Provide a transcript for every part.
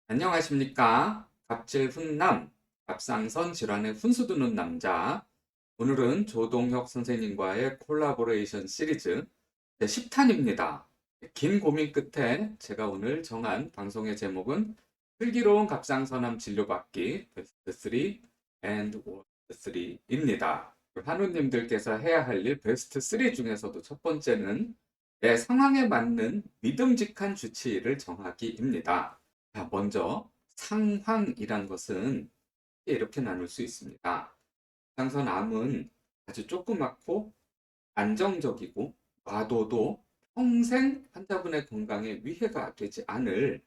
안녕하십니까. 갑질 훈남, 갑상선 질환에 훈수 두는 남자. 오늘은 조동혁 선생님과의 콜라보레이션 시리즈 제10탄입니다. 긴 고민 끝에 제가 오늘 정한 방송의 제목은 슬기로운 갑상선암 진료받기 베스트 3 and 워스트 3입니다. 한우님들께서 해야 할 일 베스트 3 중에서도 첫 번째는 내 상황에 맞는 믿음직한 주치의를 정하기입니다. 자, 먼저 상황이란 것은 이렇게 나눌 수 있습니다. 갑상선암은 아주 조그맣고 안정적이고 놔둬도 평생 환자분의 건강에 위해가 되지 않을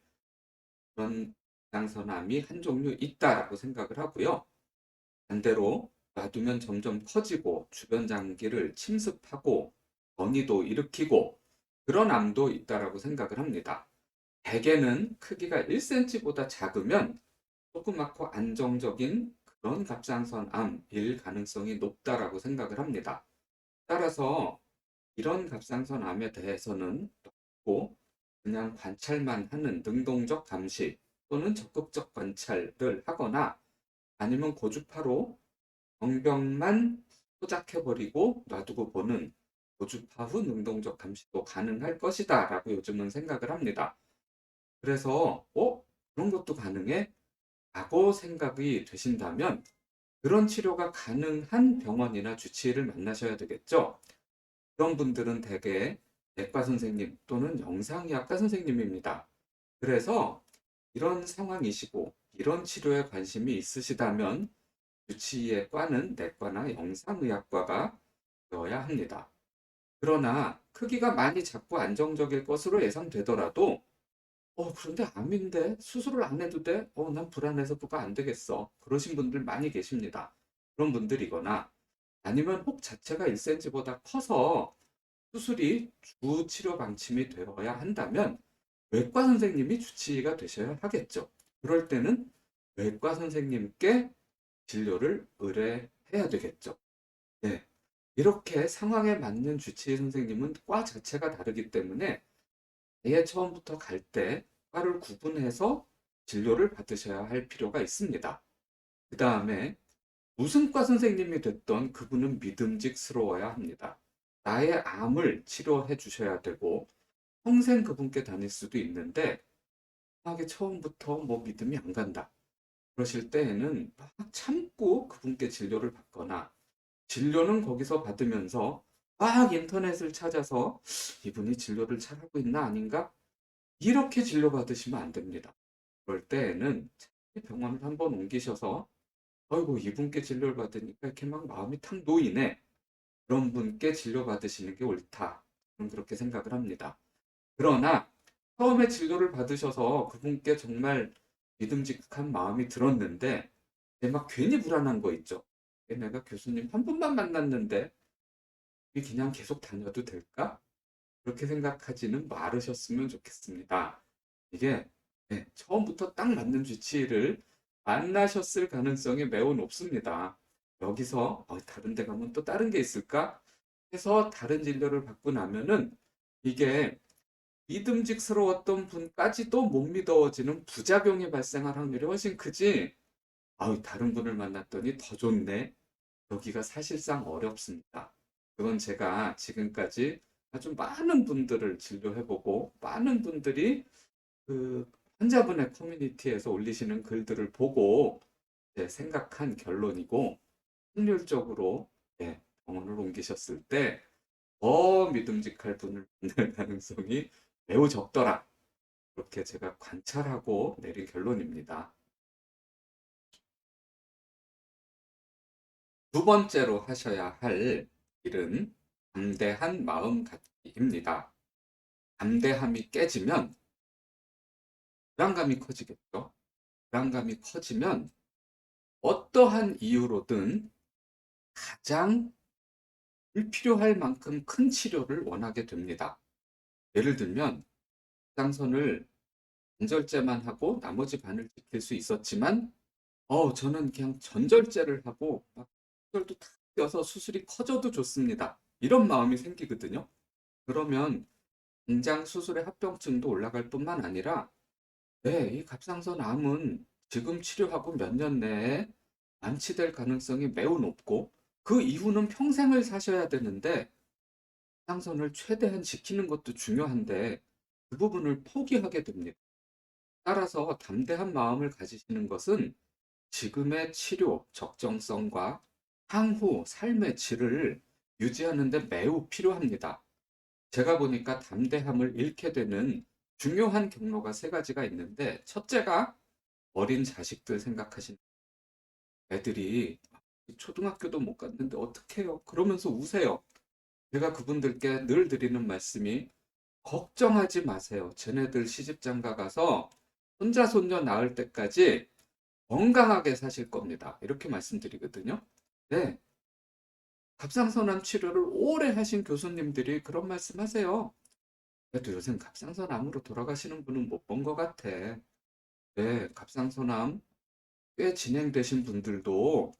그런 갑상선암이 한 종류 있다라고 생각을 하고요. 반대로 놔두면 점점 커지고 주변 장기를 침습하고 전이도 일으키고 그런 암도 있다라고 생각을 합니다. 대개는 크기가 1cm보다 작으면 조그맣고 안정적인 그런 갑상선암일 가능성이 높다라고 생각을 합니다. 따라서 이런 갑상선암에 대해서는 또 그냥 관찰만 하는 능동적 감시 또는 적극적 관찰을 하거나 아니면 고주파로 병변만 포착해버리고 놔두고 보는 고주파 후 능동적 감시도 가능할 것이다 라고 요즘은 생각을 합니다. 그래서 그런 것도 가능해? 라고 생각이 되신다면 그런 치료가 가능한 병원이나 주치의를 만나셔야 되겠죠. 그런 분들은 대개 내과 선생님 또는 영상의학과 선생님입니다. 그래서 이런 상황이시고 이런 치료에 관심이 있으시다면 주치의의 과는 내과나 영상의학과가 되어야 합니다. 그러나 크기가 많이 작고 안정적일 것으로 예상되더라도 그런데 암인데 수술을 안 해도 돼? 난 불안해서 그거 안 되겠어. 그러신 분들 많이 계십니다. 그런 분들이거나 아니면 혹 자체가 1cm보다 커서 수술이 주 치료 방침이 되어야 한다면 외과 선생님이 주치의가 되셔야 하겠죠. 그럴 때는 외과 선생님께 진료를 의뢰해야 되겠죠. 네. 이렇게 상황에 맞는 주치의 선생님은 과 자체가 다르기 때문에 아예 처음부터 갈 때 과를 구분해서 진료를 받으셔야 할 필요가 있습니다. 그 다음에 무슨 과 선생님이 됐던 그분은 믿음직스러워야 합니다. 나의 암을 치료해 주셔야 되고 평생 그분께 다닐 수도 있는데 하게 처음부터 뭐 믿음이 안 간다. 그러실 때에는 막 참고 그분께 진료를 받거나 진료는 거기서 받으면서 막 인터넷을 찾아서 이분이 진료를 잘하고 있나 아닌가? 이렇게 진료받으시면 안 됩니다. 그럴 때에는 병원을 한번 옮기셔서 아이고 이분께 진료를 받으니까 이렇게 막 마음이 탁 놓이네. 그런 분께 진료받으시는 게 옳다. 저는 그렇게 생각을 합니다. 그러나 처음에 진료를 받으셔서 그분께 정말 믿음직한 마음이 들었는데 막 괜히 불안한 거 있죠. 내가 교수님 한 번만 만났는데 그냥 계속 다녀도 될까? 그렇게 생각하지는 말으셨으면 좋겠습니다. 이게 처음부터 딱 맞는 주치의를 만나셨을 가능성이 매우 높습니다. 여기서 다른 데 가면 또 다른 게 있을까? 해서 다른 진료를 받고 나면은 이게 믿음직스러웠던 분까지도 못 믿어지는 부작용이 발생할 확률이 훨씬 크지. 다른 분을 만났더니 더 좋네. 여기가 사실상 어렵습니다. 그건 제가 지금까지 아주 많은 분들을 진료해보고 많은 분들이 그 환자분의 커뮤니티에서 올리시는 글들을 보고 생각한 결론이고 확률적으로 병원을 옮기셨을 때 더 믿음직할 분을 만날 가능성이 매우 적더라. 그렇게 제가 관찰하고 내린 결론입니다. 두 번째로 하셔야 할 일은 담대한 마음 갖기입니다. 담대함이 깨지면 불안감이 커지겠죠. 불안감이 커지면 어떠한 이유로든 가장 불필요할 만큼 큰 치료를 원하게 됩니다. 예를 들면 갑상선을 관절제만 하고 나머지 반을 지킬 수 있었지만 저는 그냥 전절제를 하고 막 수술도 탁 껴서 수술이 커져도 좋습니다. 이런 마음이 생기거든요. 그러면 당장 수술의 합병증도 올라갈 뿐만 아니라 네, 이 갑상선 암은 지금 치료하고 몇 년 내에 완치될 가능성이 매우 높고 그 이후는 평생을 사셔야 되는데 갑상선을 최대한 지키는 것도 중요한데 그 부분을 포기하게 됩니다. 따라서 담대한 마음을 가지시는 것은 지금의 치료 적정성과 향후 삶의 질을 유지하는 데 매우 필요합니다. 제가 보니까 담대함을 잃게 되는 중요한 경로가 세 가지가 있는데 첫째가 어린 자식들 생각하시는 애들이 초등학교도 못 갔는데 어떡해요? 그러면서 우세요. 제가 그분들께 늘 드리는 말씀이 걱정하지 마세요. 쟤네들 시집장가 가서 손자, 손녀 낳을 때까지 건강하게 사실 겁니다. 이렇게 말씀드리거든요. 네. 갑상선암 치료를 오래 하신 교수님들이 그런 말씀 하세요. 그래도 요즘 갑상선암으로 돌아가시는 분은 못 본 것 같아. 네, 갑상선암 꽤 진행되신 분들도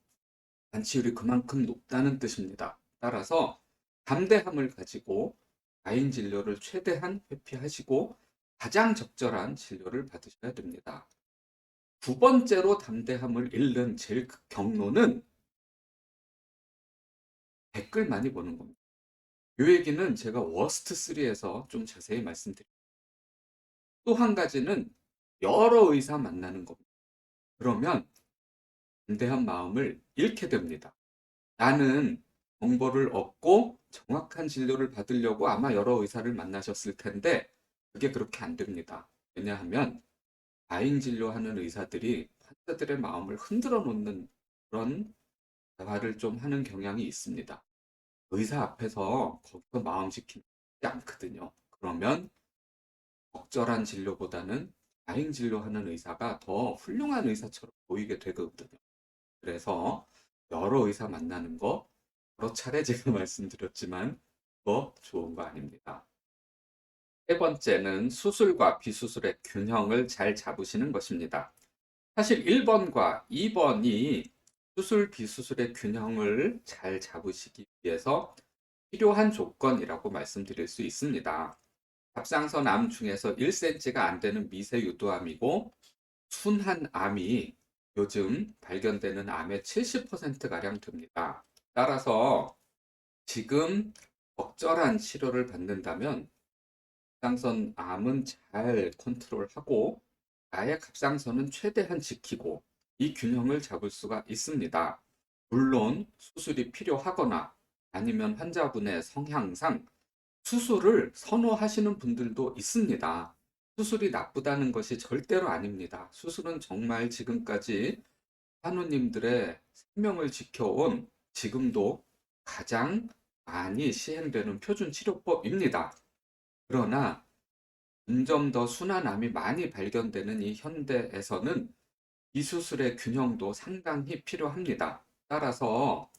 완치율이 그만큼 높다는 뜻입니다. 따라서 담대함을 가지고 과잉 진료를 최대한 회피하시고 가장 적절한 진료를 받으셔야 됩니다. 두 번째로 담대함을 잃는 제일 경로는 댓글 많이 보는 겁니다. 이 얘기는 제가 워스트 3에서 좀 자세히 말씀드릴게요. 또 한 가지는 여러 의사 만나는 겁니다. 그러면 담대한 마음을 잃게 됩니다. 나는 정보를 얻고 정확한 진료를 받으려고 아마 여러 의사를 만나셨을 텐데 그게 그렇게 안 됩니다. 왜냐하면 과잉 진료하는 의사들이 환자들의 마음을 흔들어 놓는 그런 대화를 좀 하는 경향이 있습니다. 의사 앞에서 거기서 마음 지키지 않거든요. 그러면 적절한 진료보다는 과잉 진료하는 의사가 더 훌륭한 의사처럼 보이게 되거든요. 그래서 여러 의사 만나는 거 여러 차례 제가 말씀드렸지만 그거 좋은 거 아닙니다. 세 번째는 수술과 비수술의 균형을 잘 잡으시는 것입니다. 사실 1번과 2번이 수술, 비수술의 균형을 잘 잡으시기 위해서 필요한 조건이라고 말씀드릴 수 있습니다. 갑상선 암 중에서 1cm가 안 되는 미세 유도암이고 순한 암이 요즘 발견되는 암의 70%가량 됩니다. 따라서 지금 적절한 치료를 받는다면 갑상선 암은 잘 컨트롤하고 나의 갑상선은 최대한 지키고 이 균형을 잡을 수가 있습니다. 물론 수술이 필요하거나 아니면 환자분의 성향상 수술을 선호하시는 분들도 있습니다. 수술이 나쁘다는 것이 절대로 아닙니다. 수술은 정말 지금까지 환우님들의 생명을 지켜온 지금도 가장 많이 시행되는 표준 치료법입니다. 그러나 점점 더 순한 암이 많이 발견되는 이 현대에서는 이 수술의 균형도 상당히 필요합니다. 따라서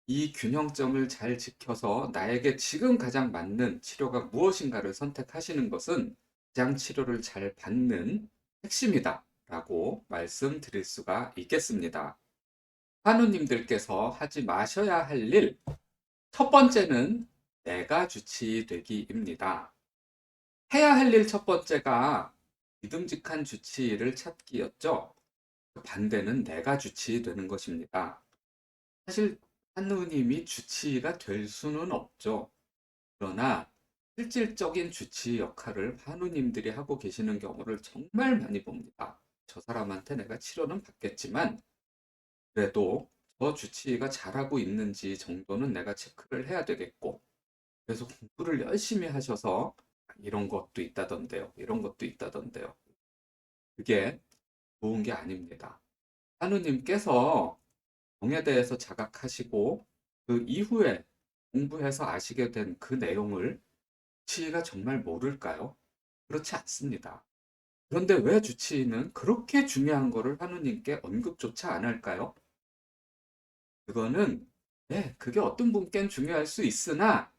이 균형점을 잘 지켜서 나에게 지금 가장 맞는 치료가 무엇인가를 선택하시는 것은 가장 치료를 잘 받는 핵심이다 라고 말씀드릴 수가 있겠습니다. 환우님들께서 하지 마셔야 할 일, 첫 번째는 내가 주치되기입니다. 해야 할 일 첫 번째가 믿음직한 주치의를 찾기였죠. 그 반대는 내가 주치되는 것입니다. 사실 한우님이 주치의가 될 수는 없죠. 그러나 실질적인 주치의 역할을 한우님들이 하고 계시는 경우를 정말 많이 봅니다. 저 사람한테 내가 치료는 받겠지만 그래도 저 주치의가 잘하고 있는지 정도는 내가 체크를 해야 되겠고 그래서 공부를 열심히 하셔서 이런 것도 있다던데요. 이런 것도 있다던데요. 그게 좋은 게 아닙니다. 한우님께서 병에 대해서 자각하시고 그 이후에 공부해서 아시게 된 그 내용을 주치의가 정말 모를까요? 그렇지 않습니다. 그런데 왜 주치의는 그렇게 중요한 거를 한우님께 언급조차 안 할까요? 그거는 네, 그게 어떤 분께는 중요할 수 있으나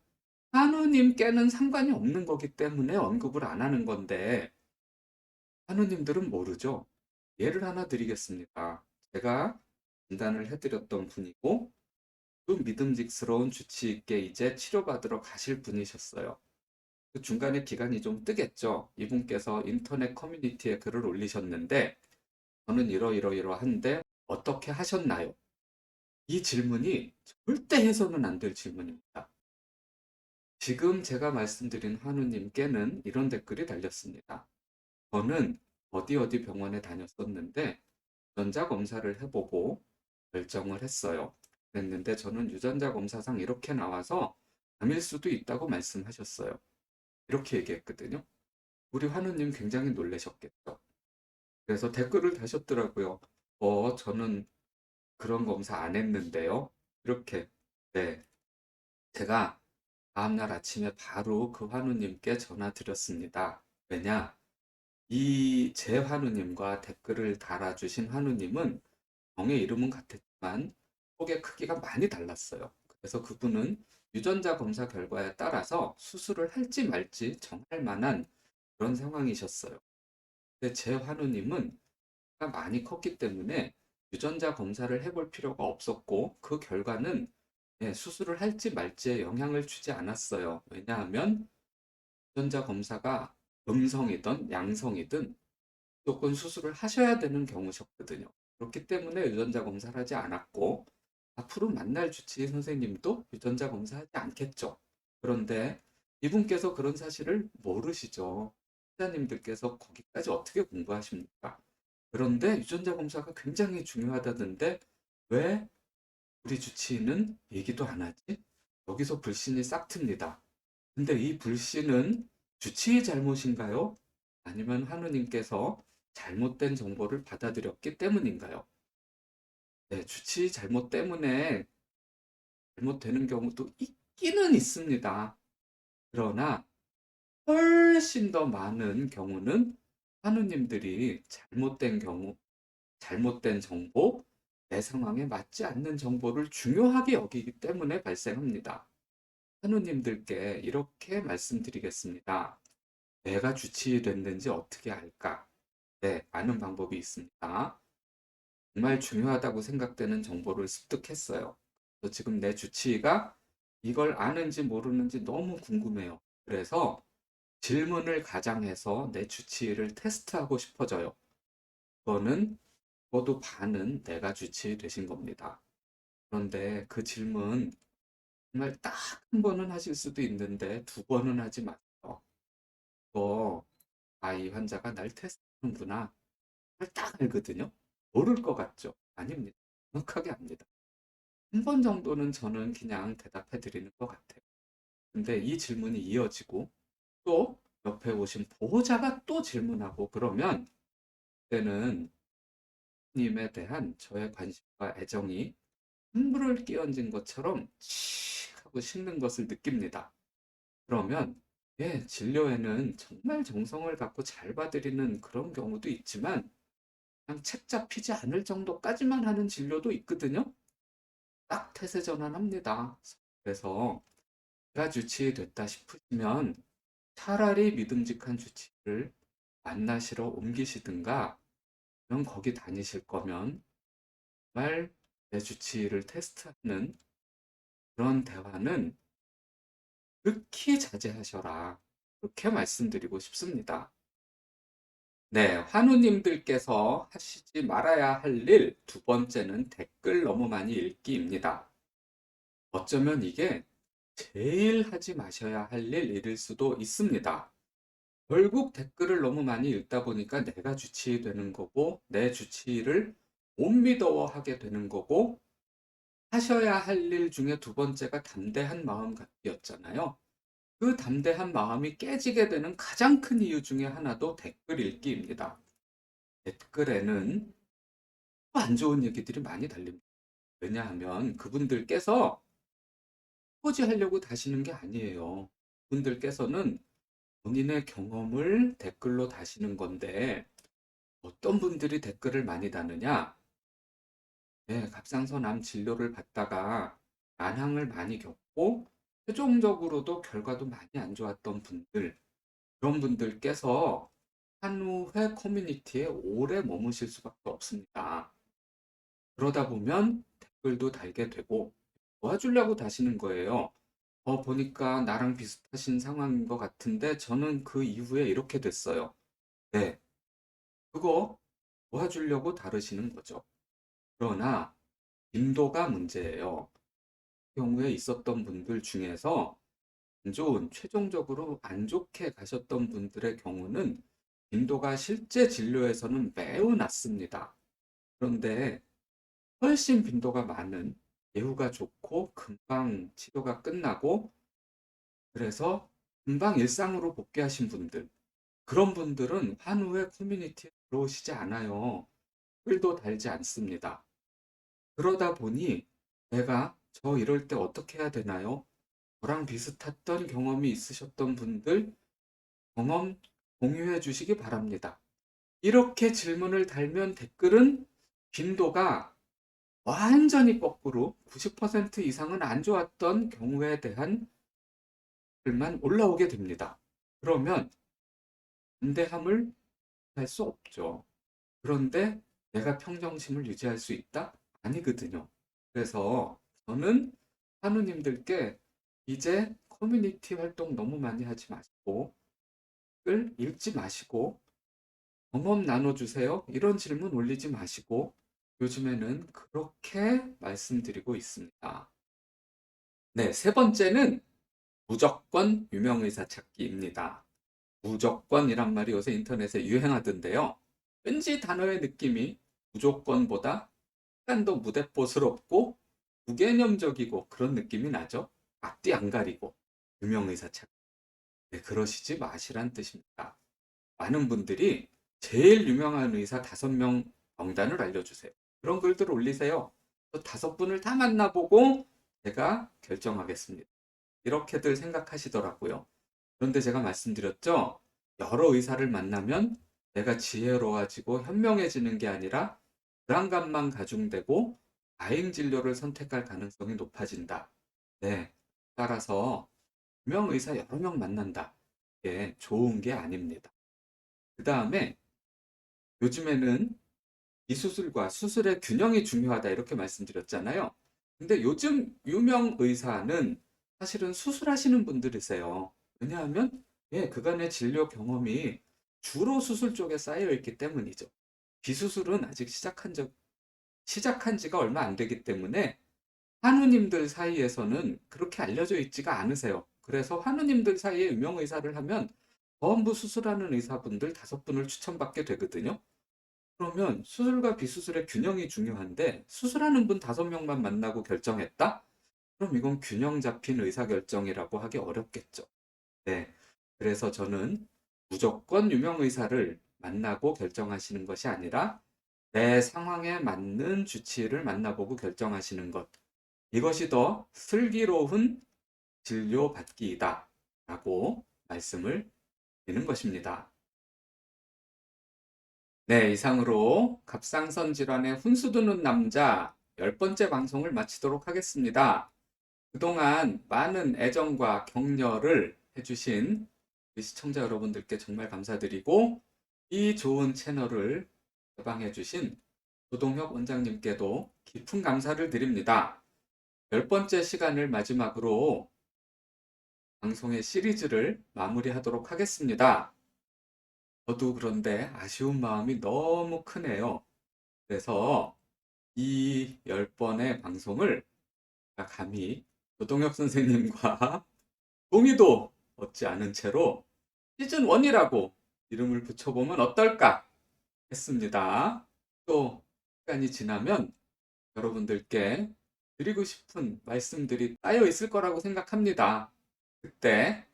한우님께는 상관이 없는 거기 때문에 언급을 안 하는 건데 한우님들은 모르죠. 예를 하나 드리겠습니다. 제가 진단을 해드렸던 분이고 또 믿음직스러운 주치의께 이제 치료받으러 가실 분이셨어요. 그 중간에 기간이 좀 뜨겠죠. 이분께서 인터넷 커뮤니티에 글을 올리셨는데 저는 이러이러이러한데 어떻게 하셨나요? 이 질문이 절대 해서는 안 될 질문입니다. 지금 제가 말씀드린 환우님께는 이런 댓글이 달렸습니다. 저는 어디 어디 병원에 다녔었는데 유전자 검사를 해보고 결정을 했어요. 그랬는데 저는 유전자 검사상 이렇게 나와서 암일 수도 있다고 말씀하셨어요. 이렇게 얘기했거든요. 우리 환우님 굉장히 놀라셨겠죠. 그래서 댓글을 다셨더라고요. 저는 그런 검사 안 했는데요. 이렇게. 네. 제가 다음날 아침에 바로 그 환우님께 전화 드렸습니다. 왜냐? 이 제 환우님과 댓글을 달아주신 환우님은 병의 이름은 같았지만 속의 크기가 많이 달랐어요. 그래서 그분은 유전자 검사 결과에 따라서 수술을 할지 말지 정할 만한 그런 상황이셨어요. 근데 제 환우님은 키가 많이 컸기 때문에 유전자 검사를 해볼 필요가 없었고 그 결과는 수술을 할지 말지에 영향을 주지 않았어요. 왜냐하면 유전자 검사가 음성이든 양성이든 무조건 수술을 하셔야 되는 경우셨거든요. 그렇기 때문에 유전자 검사를 하지 않았고 앞으로 만날 주치의 선생님도 유전자 검사하지 않겠죠. 그런데 이분께서 그런 사실을 모르시죠. 기자님들께서 거기까지 어떻게 공부하십니까? 그런데 유전자 검사가 굉장히 중요하다던데 왜 우리 주치의는 얘기도 안 하지? 여기서 불신이 싹 틉니다. 근데 이 불신은 주치의 잘못인가요? 아니면 하느님께서 잘못된 정보를 받아들였기 때문인가요? 네, 주치의 잘못 때문에 잘못되는 경우도 있기는 있습니다. 그러나 훨씬 더 많은 경우는 하느님들이 잘못된 경우, 잘못된 정보, 내 상황에 맞지 않는 정보를 중요하게 여기기 때문에 발생합니다. 하느님들께 이렇게 말씀드리겠습니다. 내가 주치의 됐는지 어떻게 알까? 네, 아는 방법이 있습니다. 정말 중요하다고 생각되는 정보를 습득했어요. 그래서 지금 내 주치의가 이걸 아는지 모르는지 너무 궁금해요. 그래서 질문을 가장해서 내 주치의를 테스트하고 싶어져요. 그거는 적어도 반은 내가 주치의 되신 겁니다. 그런데 그 질문 정말 딱 한 번은 하실 수도 있는데 두 번은 하지 마세요. 이 환자가 날 테스트하는구나. 그걸 딱 알거든요. 모를 것 같죠? 아닙니다. 정확하게 압니다. 한 번 정도는 저는 그냥 대답해 드리는 것 같아요. 근데 이 질문이 이어지고 또 옆에 오신 보호자가 또 질문하고 그러면 그때는 님에 대한 저의 관심과 애정이 한물을 끼얹은 것처럼 칙 하고 식는 것을 느낍니다. 그러면 진료에는 정말 정성을 갖고 잘 봐드리는 그런 경우도 있지만 그냥 책 잡히지 않을 정도까지만 하는 진료도 있거든요. 딱 태세 전환합니다. 그래서 내가 주치의됐다 싶으시면 차라리 믿음직한 주치의를 만나시러 옮기시든가 그냥 거기 다니실 거면 정말 내 주치의를 테스트하는 그런 대화는 극히 자제하셔라. 그렇게 말씀드리고 싶습니다. 네, 환우님들께서 하시지 말아야 할 일 두 번째는 댓글 너무 많이 읽기입니다. 어쩌면 이게 제일 하지 마셔야 할 일일 수도 있습니다. 결국 댓글을 너무 많이 읽다 보니까 내가 주치의 되는 거고 내 주치의를 못 믿어하게 되는 거고 하셔야 할 일 중에 두 번째가 담대한 마음 갖기였잖아요. 그 담대한 마음이 깨지게 되는 가장 큰 이유 중에 하나도 댓글 읽기입니다. 댓글에는 안 좋은 얘기들이 많이 달립니다. 왜냐하면 그분들께서 포지하려고 다시는 게 아니에요. 그분들께서는 본인의 경험을 댓글로 다시는 건데 어떤 분들이 댓글을 많이 다느냐? 네, 갑상선암 진료를 받다가 난항을 많이 겪고 최종적으로도 결과도 많이 안 좋았던 분들, 그런 분들께서 한우회 커뮤니티에 오래 머무실 수밖에 없습니다. 그러다 보면 댓글도 달게 되고 도와주려고 다시는 거예요. 보니까 나랑 비슷하신 상황인 것 같은데 저는 그 이후에 이렇게 됐어요. 네, 그거 도와주려고 다루시는 거죠. 그러나 빈도가 문제예요. 그 경우에 있었던 분들 중에서 최종적으로 안 좋게 가셨던 분들의 경우는 빈도가 실제 진료에서는 매우 낮습니다. 그런데 훨씬 빈도가 많은, 예후가 좋고 금방 치료가 끝나고 그래서 금방 일상으로 복귀하신 분들, 그런 분들은 환우에 커뮤니티에 들어오시지 않아요. 글도 달지 않습니다. 그러다 보니 내가 저 이럴 때 어떻게 해야 되나요? 저랑 비슷했던 경험이 있으셨던 분들 경험 공유해 주시기 바랍니다. 이렇게 질문을 달면 댓글은 빈도가 완전히 거꾸로 90% 이상은 안 좋았던 경우에 대한 글만 올라오게 됩니다. 그러면 반대함을 할 수 없죠. 그런데 내가 평정심을 유지할 수 있다? 아니거든요. 그래서 저는 한우님들께 이제 커뮤니티 활동 너무 많이 하지 마시고 글 읽지 마시고 경험 나눠주세요. 이런 질문 올리지 마시고 요즘에는 그렇게 말씀드리고 있습니다. 네, 세 번째는 무조건 유명의사 찾기입니다. 무조건이란 말이 요새 인터넷에 유행하던데요. 왠지 단어의 느낌이 무조건보다 약간 더 무대뽀스럽고 무개념적이고 그런 느낌이 나죠. 앞뒤 안 가리고 유명의사 찾기. 네, 그러시지 마시란 뜻입니다. 많은 분들이 제일 유명한 의사 5명 명단을 알려주세요. 그런 글들을 올리세요. 또 5분을 다 만나보고 제가 결정하겠습니다. 이렇게들 생각하시더라고요. 그런데 제가 말씀드렸죠. 여러 의사를 만나면 내가 지혜로워지고 현명해지는 게 아니라 불안감만 가중되고 과잉 진료를 선택할 가능성이 높아진다. 네. 따라서 유명 의사 여러 명 만난다. 이게 좋은 게 아닙니다. 그 다음에 요즘에는 이 수술과 수술의 균형이 중요하다 이렇게 말씀드렸잖아요. 근데 요즘 유명 의사는 사실은 수술하시는 분들이세요. 왜냐하면 그간의 진료 경험이 주로 수술 쪽에 쌓여 있기 때문이죠. 비수술은 아직 시작한 지가 얼마 안 되기 때문에 환우님들 사이에서는 그렇게 알려져 있지가 않으세요. 그래서 환우님들 사이에 유명 의사를 하면 전부 수술하는 의사분들 5분을 추천받게 되거든요. 그러면 수술과 비수술의 균형이 중요한데 수술하는 분 5명만 만나고 결정했다? 그럼 이건 균형 잡힌 의사결정이라고 하기 어렵겠죠. 네. 그래서 저는 무조건 유명 의사를 만나고 결정하시는 것이 아니라 내 상황에 맞는 주치의를 만나보고 결정하시는 것. 이것이 더 슬기로운 진료 받기이다. 라고 말씀을 드리는 것입니다. 네, 이상으로 갑상선 질환에 훈수 두는 남자 10번째 방송을 마치도록 하겠습니다. 그동안 많은 애정과 격려를 해주신 우리 시청자 여러분들께 정말 감사드리고 이 좋은 채널을 개방해주신 조동혁 원장님께도 깊은 감사를 드립니다. 10번째 시간을 마지막으로 방송의 시리즈를 마무리하도록 하겠습니다. 저도 그런데 아쉬운 마음이 너무 크네요. 그래서 이 10번의 방송을 감히 조동혁 선생님과 동의도 얻지 않은 채로 시즌 1이라고 이름을 붙여보면 어떨까 했습니다. 또 시간이 지나면 여러분들께 드리고 싶은 말씀들이 쌓여 있을 거라고 생각합니다. 그때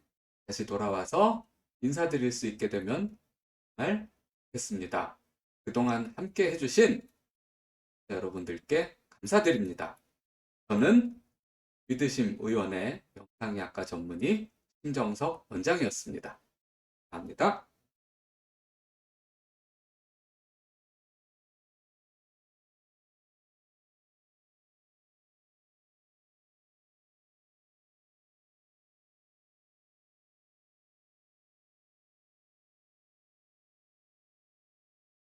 다시 돌아와서 인사드릴 수 있게 되면 정말 좋겠습니다. 그동안 함께 해주신 여러분들께 감사드립니다. 저는 믿으심 의원의 영상의학과 전문의 신정석 원장이었습니다. 감사합니다.